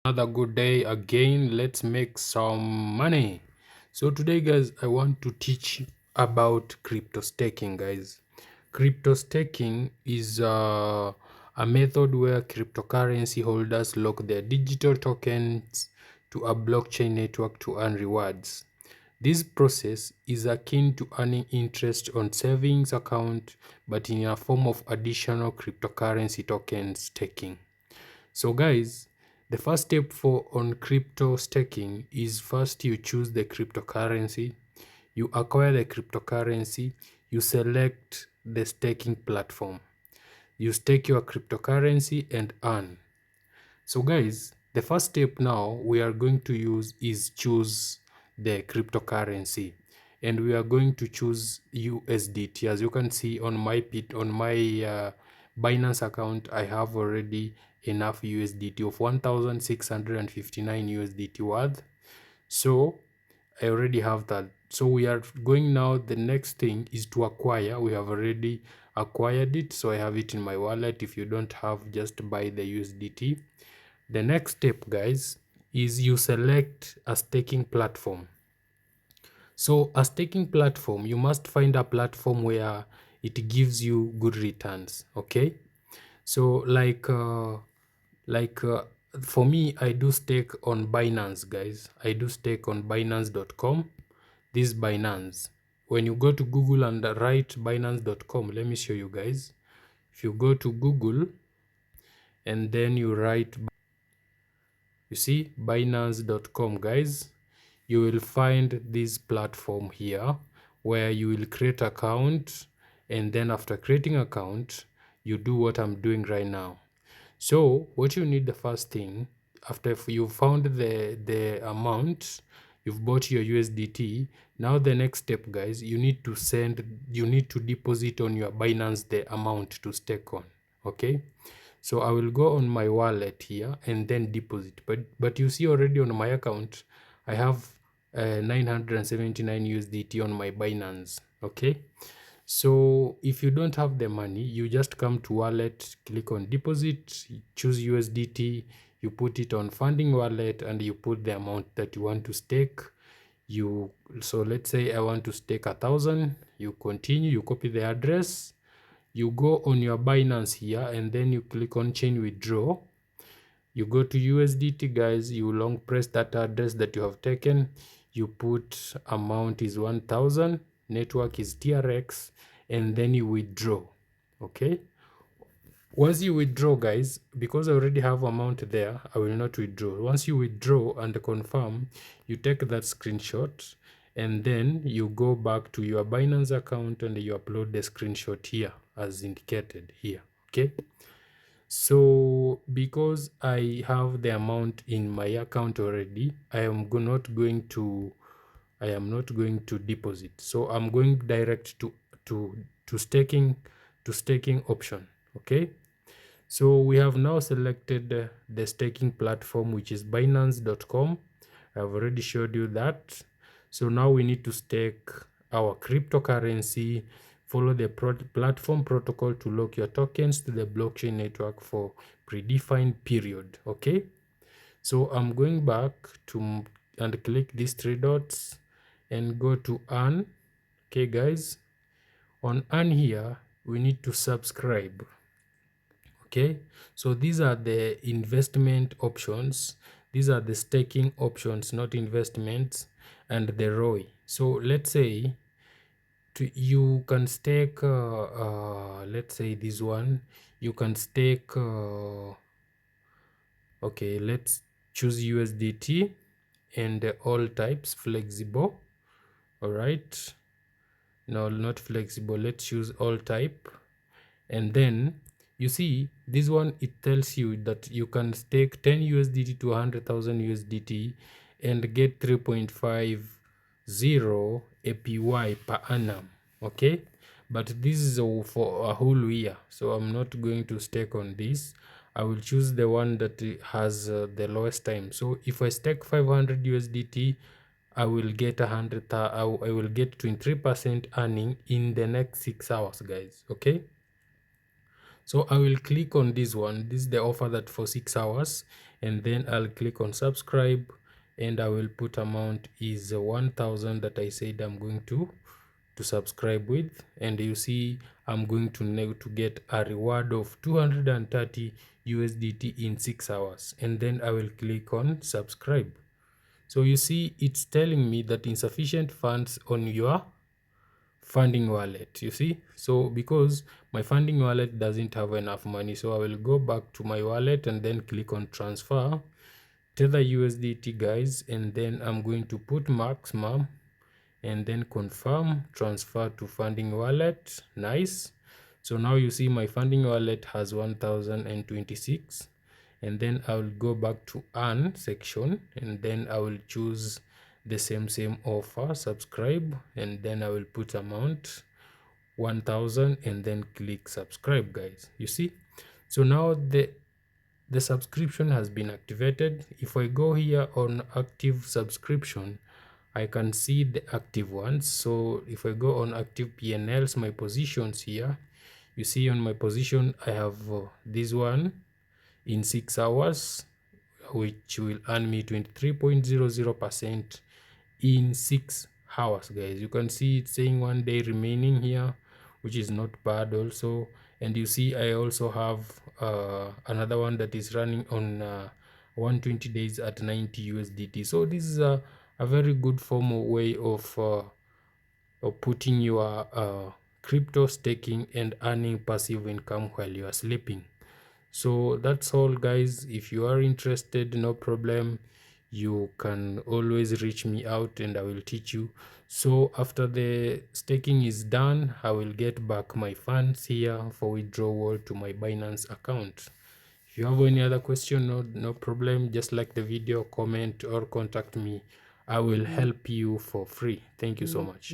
Another good day again. Let's make some money. So today guys, I want to teach about crypto staking. Guys, crypto staking is a method where cryptocurrency holders lock their digital tokens to a blockchain network to earn rewards. This process is akin to earning interest on savings account, but in a form of additional cryptocurrency token staking. So guys, the first step for on crypto staking is first you choose the cryptocurrency, you acquire the cryptocurrency, you select the staking platform, you stake your cryptocurrency and earn. So guys, the first step now we are going to use is choose the cryptocurrency, and we are going to choose USDT. As you can see on my Binance account, I have already enough USDT of 1659 USDT worth. So I already have that. So we are going now, the next thing is to acquire. We have already acquired it, so I have it in my wallet. If you don't have, just buy the USDT. The next step guys is you select a staking platform. So a staking platform, you must find a platform where it gives you good returns. Okay, so for me, I do stake on Binance. Guys, I do stake on binance.com. This Binance, when you go to Google and write binance.com, let me show you guys. If you go to Google and then you write, you see binance.com guys, you will find this platform here where you will create account, and then after creating account you do what I'm doing right now. So what you need, the first thing, after you found the amount, you've bought your USDT. Now the next step guys, you need to deposit on your Binance the amount to stake on. Okay, so I will go on my wallet here and then deposit, but you see already on my account I have 979 USDT on my Binance. Okay, so if you don't have the money, you just come to wallet, click on deposit, choose USDT, you put it on funding wallet, and you put the amount that you want to stake. So let's say I want to stake 1,000. You continue, you copy the address, you go on your Binance here, and then you click on chain withdraw. You go to USDT guys, you long press that address that you have taken, you put amount is 1,000, network is TRX, and then you withdraw. Okay, once you withdraw guys, because I already have amount there, I will not withdraw. Once you withdraw and confirm, you take that screenshot and then you go back to your Binance account and you upload the screenshot here as indicated here. Okay, so because I have the amount in my account already, I am not going to deposit. So I'm going direct to staking option. Okay, so we have now selected the staking platform, which is binance.com. I've already showed you that. So now we need to stake our cryptocurrency, follow the platform protocol to lock your tokens to the blockchain network for predefined period. Okay, so I'm going back to and click these three dots and go to earn. Okay guys, on earn here we need to subscribe. Okay, so these are the investment options, these are the staking options, not investments, and the ROI. So let's say you can stake let's say this one, you can stake okay, let's choose USDT and all types flexible. All right, no, not flexible, let's choose all type. And then you see this one, it tells you that you can stake 10 USDT to 100,000 USDT and get 3.50 APY per annum. Okay, but this is for a whole year, so I'm not going to stake on this. I will choose the one that has the lowest time. So if I stake 500 USDT, I will get 100. I will get 23% earning in the next 6 hours, guys. Okay, so I will click on this one. This is the offer that for 6 hours, and then I'll click on subscribe, and I will put amount is 1000 that I said I'm going to subscribe with, and you see I'm going to get a reward of 230 USDT in 6 hours, and then I will click on subscribe. So you see it's telling me that insufficient funds on your funding wallet, you see. So because my funding wallet doesn't have enough money, so I will go back to my wallet and then click on transfer Tether USDT, guys, and then I'm going to put maximum and then confirm transfer to funding wallet. Nice. So now you see my funding wallet has 1026, and then I will go back to earn section, and then I will choose the same offer, subscribe, and then I will put amount 1000 and then click subscribe, guys. You see, so now the subscription has been activated. If I go here on active subscription, I can see the active ones. So if I go on active PNLs, my positions here, you see on my position I have this one in 6 hours, which will earn me 23.00% in 6 hours, guys. You can see it's saying 1 day remaining here, which is not bad also. And you see I also have another one that is running on 120 days at 90 USDT. So this is a very good formal way of putting your crypto staking and earning passive income while you are sleeping. So that's all, guys. If you are interested, no problem, you can always reach me out and I will teach you. So after the staking is done, I will get back my funds here for withdrawal to my Binance account. If you have any other question, no problem, just like the video, comment or contact me. I will help you for free. Thank you so much.